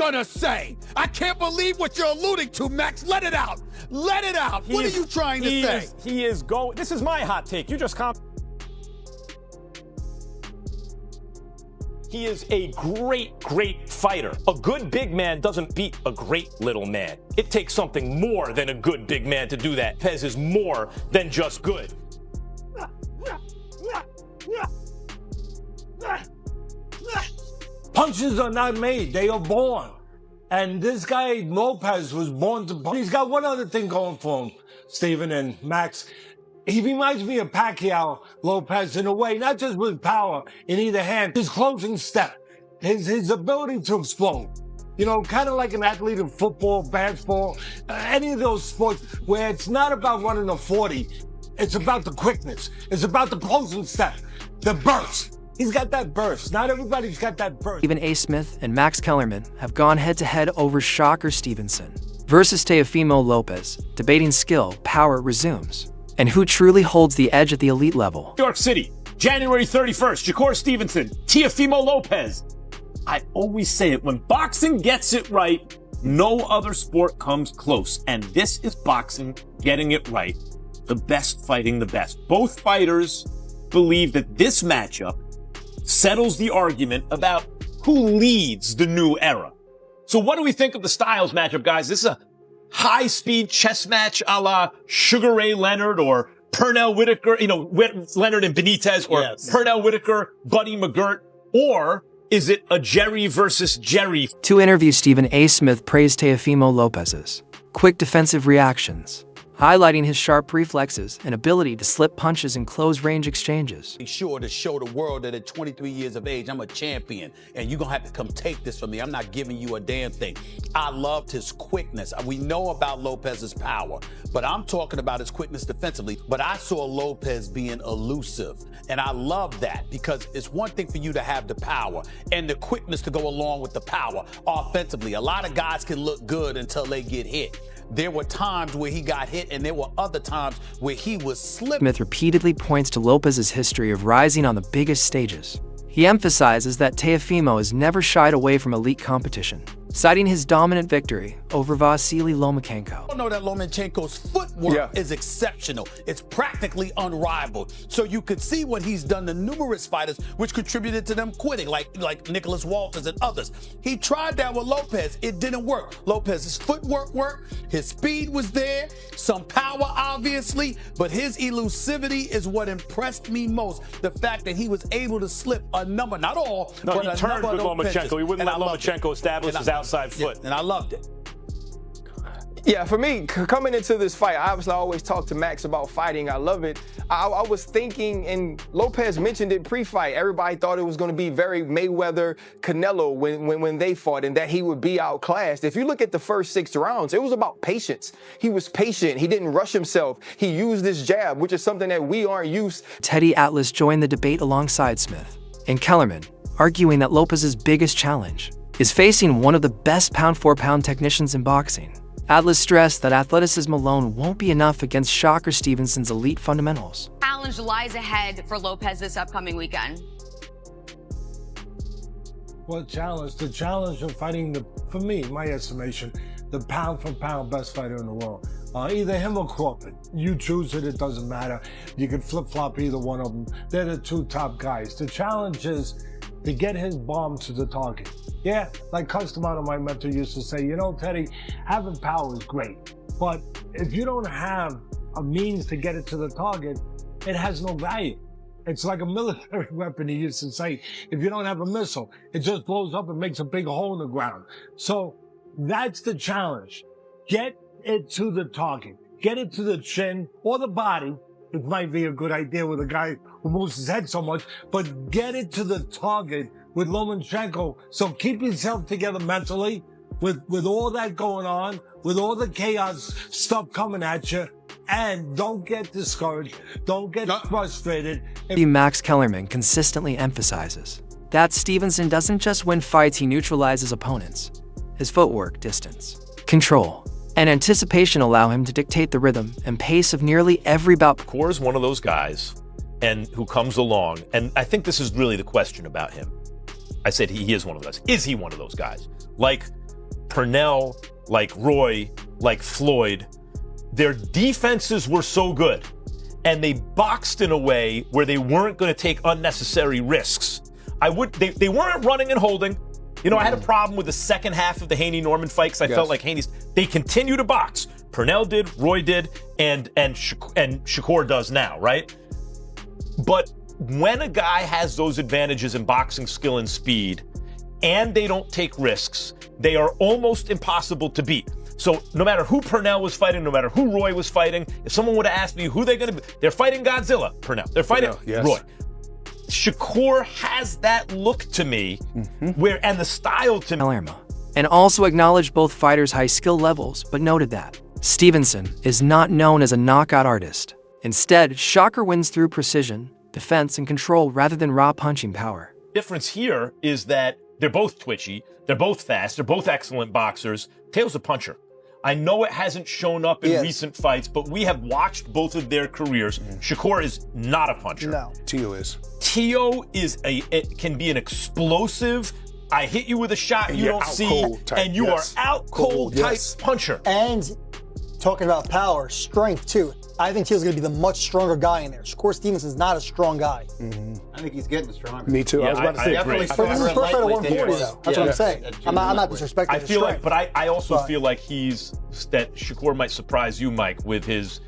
gonna say? I can't believe what you're alluding to, Max. Let it out. Let it out. What are you trying to say? This is my hot take. You just He is a great, great fighter. A good big man doesn't beat a great little man. It takes something more than a good big man to do that. Pez is more than just good. Punches are not made, they are born. And this guy, Lopez, was born to punch. He's got one other thing going for him, Steven and Max. He reminds me of Pacquiao, Lopez, in a way, not just with power in either hand, his closing step, his ability to explode. You know, kind of like an athlete in football, basketball, any of those sports where it's not about running a 40, it's about the quickness, it's about the closing step, the burst. He's got that burst. Not everybody's got that burst. Stephen A. Smith and Max Kellerman have gone head-to-head over Shakur Stevenson versus Teofimo Lopez. Debating skill, power resumes. And who truly holds the edge at the elite level? New York City, January 31st, Shakur Stevenson, Teofimo Lopez. I always say it, when boxing gets it right, no other sport comes close. And this is boxing getting it right. The best fighting the best. Both fighters believe that this matchup settles the argument about who leads the new era. So what do we think of the styles matchup, guys? This is a high-speed chess match a la Sugar Ray Leonard or Pernell Whitaker, Leonard and Benitez, or Pernell Whitaker, Buddy McGirt, or is it a Jerry versus Jerry? To interview Stephen A. Smith praised Teofimo Lopez's quick defensive reactions, highlighting his sharp reflexes and ability to slip punches in close-range exchanges. Be sure to show the world that at 23 years of age, I'm a champion, and you're gonna have to come take this from me. I'm not giving you a damn thing. I loved his quickness. We know about Lopez's power, but I'm talking about his quickness defensively. But I saw Lopez being elusive, and I love that because it's one thing for you to have the power and the quickness to go along with the power offensively. A lot of guys can look good until they get hit. There were times where he got hit, and there were other times where he was slipping. Smith repeatedly points to Lopez's history of rising on the biggest stages. He emphasizes that Teofimo has never shied away from elite competition, citing his dominant victory over Vasily Lomachenko. I know that Lomachenko's footwork is exceptional. It's practically unrivaled. So you could see what he's done to numerous fighters, which contributed to them quitting, like Nicholas Walters and others. He tried that with Lopez. It didn't work. Lopez's footwork worked. His speed was there. Some power, obviously, but his elusivity is what impressed me most. The fact that he was able to slip a number, not all, but he turned with Lomachenko. He wouldn't let Lomachenko establish his outside foot. And I loved it. Yeah, for me, coming into this fight, obviously I always talk to Max about fighting. I love it. I was thinking, and Lopez mentioned it pre-fight, everybody thought it was going to be very Mayweather-Canelo when they fought, and that he would be outclassed. If you look at the first 6 rounds, it was about patience. He was patient. He didn't rush himself. He used his jab, which is something that we aren't used. Teddy Atlas joined the debate alongside Smith and Kellerman, arguing that Lopez's biggest challenge is facing one of the best pound-for-pound technicians in boxing. Atlas stressed that athleticism alone won't be enough against Shakur Stevenson's elite fundamentals. Challenge lies ahead for Lopez this upcoming weekend. What challenge? The challenge of fighting, for me, my estimation, the pound-for-pound best fighter in the world. Either him or Crawford. You choose it, it doesn't matter. You can flip-flop either one of them. They're the 2 top guys. The challenge is to get his bomb to the target. Yeah, like Customato, my mentor, used to say, you know, Teddy, having power is great, but if you don't have a means to get it to the target, it has no value. It's like a military weapon, he used to say. If you don't have a missile, it just blows up and makes a big hole in the ground. So that's the challenge. Get it to the target. Get it to the chin or the body. It might be a good idea with a guy who moves his head so much, but get it to the target with Lomachenko. So keep yourself together mentally with all that going on, with all the chaos stuff coming at you, and don't get discouraged. Don't get frustrated. Max Kellerman consistently emphasizes that Stevenson doesn't just win fights, he neutralizes opponents. His footwork, distance, control, and anticipation allow him to dictate the rhythm and pace of nearly every bout. Shakur is one of those guys and who comes along, and I think this is really the question about him. I said he is one of those. Is he one of those guys? Like Purnell, like Roy, like Floyd, their defenses were so good, and they boxed in a way where they weren't going to take unnecessary risks. They weren't running and holding. You know, I had a problem with the second half of the Haney-Norman fight because I felt like they continue to box. Purnell did, Roy did, and Shakur does now, right? But when a guy has those advantages in boxing skill and speed, and they don't take risks, they are almost impossible to beat. So no matter who Purnell was fighting, no matter who Roy was fighting, if someone would have asked me who they're going to be, they're fighting Godzilla, Purnell. They're fighting Roy. Shakur has that look to me, and the style to me. Kellerman, and also acknowledged both fighters' high skill levels, but noted that Stevenson is not known as a knockout artist. Instead, Shakur wins through precision, defense, and control rather than raw punching power. Difference here is that they're both twitchy, they're both fast, they're both excellent boxers. Teo's a puncher. I know it hasn't shown up in recent fights, but we have watched both of their careers. Shakur is not a puncher. No. Teo is. Teo it can be an explosive, I hit you with a shot And you you're don't out see, cold type, and you are out cold type puncher. And talking about power, strength too. I think Teo's going to be the much stronger guy in there. Shakur Stevenson's not a strong guy. I think he's getting stronger. Me too. I was about to say. agree. But this is his first fight at 140 though. That's what I'm saying. I'm not disrespecting I his feel strength. like, but I also feel like that Shakur might surprise you, Mike, with his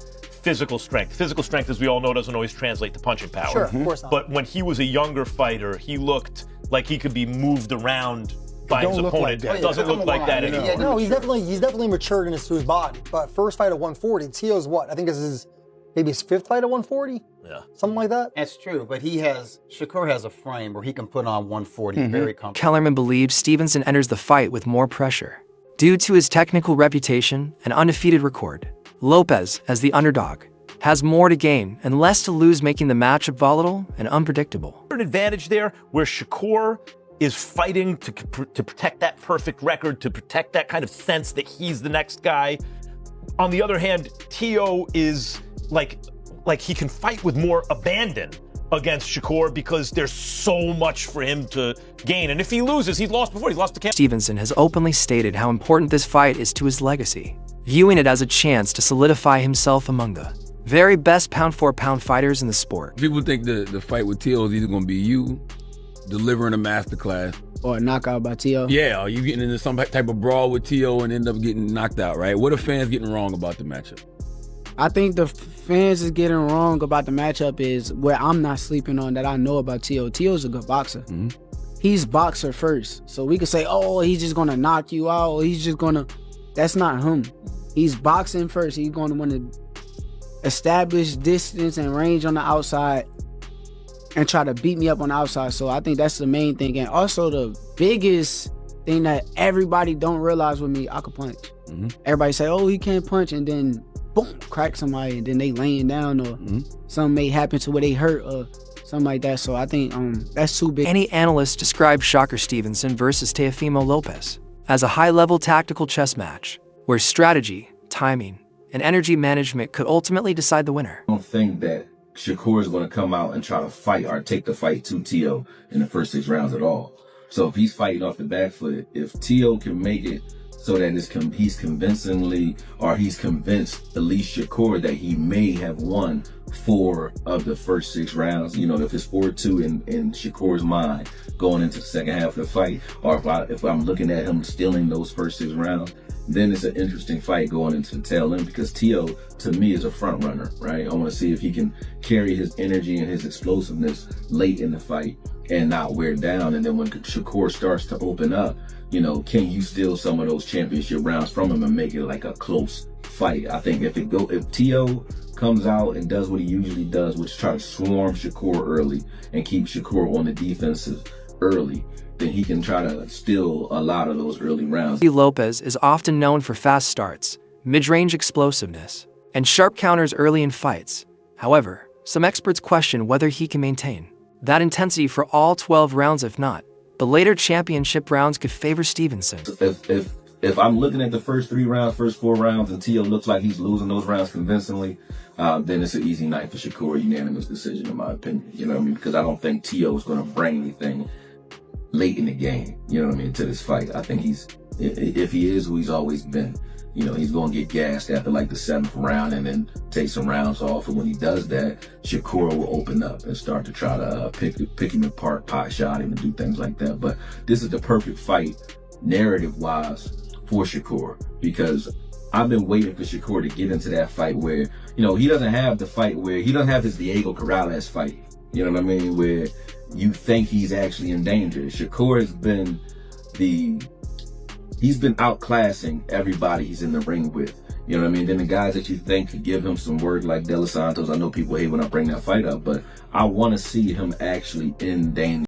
physical strength. Physical strength, as we all know, doesn't always translate to punching power. Sure, of course not. But when he was a younger fighter, he looked like he could be moved around by his opponent. Like that. It doesn't look like that anymore. No, he's definitely matured in his body. But first fight at 140, Teo's what? I think this is maybe his fifth fight at 140? Yeah. Something like that? That's true, but Shakur has a frame where he can put on 140 very comfortably. Kellerman believes Stevenson enters the fight with more pressure. Due to his technical reputation and undefeated record, Lopez, as the underdog, has more to gain and less to lose, making the matchup volatile and unpredictable. An advantage there where Shakur is fighting to protect that perfect record, to protect that kind of sense that he's the next guy. On the other hand, Teo is like he can fight with more abandon against Shakur because there's so much for him to gain. And if he loses, he's lost before. He's lost to Cam. Stevenson has openly stated how important this fight is to his legacy, viewing it as a chance to solidify himself among the very best pound-for-pound fighters in the sport. People think the fight with Teo is either going to be you delivering a masterclass, or a knockout by Teo. yeah, or you getting into some type of brawl with Teo and end up getting knocked out, right? What are fans getting wrong about the matchup? I think the fans is getting wrong about the matchup is where I'm not sleeping on that I know about Teo. Teo's a good boxer. He's boxer first. So we could say, oh, he's just going to knock you out. Or he's just going to... That's not him. He's boxing first. He's going to want to establish distance and range on the outside and try to beat me up on the outside. So I think that's the main thing. And also the biggest thing that everybody don't realize with me, I can punch. Everybody say, oh, he can't punch, and then boom, crack somebody, and then they laying down, or something may happen to where they hurt or something like that. So I think that's too big. Any analyst described Shakur Stevenson versus Teofimo Lopez as a high-level tactical chess match, where strategy, timing, and energy management could ultimately decide the winner. I don't think that Shakur is going to come out and try to fight or take the fight to Teo in the first 6 rounds at all. So if he's fighting off the back foot, if Teo can make it so that he's convincingly, or he's convinced at least Shakur that he may have won 4 of the first 6 rounds, you know, if it's 4-2 in Shakur's mind going into the second half of the fight, or if I'm looking at him stealing those first 6 rounds, then it's an interesting fight going into the tail end, because Teo, to me, is a front runner, right? I want to see if he can carry his energy and his explosiveness late in the fight and not wear down. And then when Shakur starts to open up, you know, can you steal some of those championship rounds from him and make it like a close fight? I think if Teo comes out and does what he usually does, which is try to swarm Shakur early and keep Shakur on the defensive early, then he can try to steal a lot of those early rounds. Lopez is often known for fast starts, mid-range explosiveness, and sharp counters early in fights. However, some experts question whether he can maintain that intensity for all 12 rounds. If not, the later championship rounds could favor Stevenson. If I'm looking at the first 3 rounds, first 4 rounds, and Teo looks like he's losing those rounds convincingly, then it's an easy night for Shakur, unanimous decision in my opinion. You know what I mean? Because I don't think Teo is going to bring anything late in the game, you know what I mean, to this fight. I think he's if he is who he's always been. You know, he's going to get gassed after like the 7th round and then take some rounds off. And when he does that, Shakur will open up and start to try to pick him apart, pot shot him, and do things like that. But this is the perfect fight, narrative-wise, for Shakur, because I've been waiting for Shakur to get into that fight where, you know, he doesn't have the fight where he doesn't have his Diego Corrales fight. You know what I mean? Where you think he's actually in danger. Shakur has been he's been outclassing everybody he's in the ring with. You know what I mean? Then the guys that you think could give him some work, like De Los Santos, I know people hate when I bring that fight up, but I want to see him actually in danger.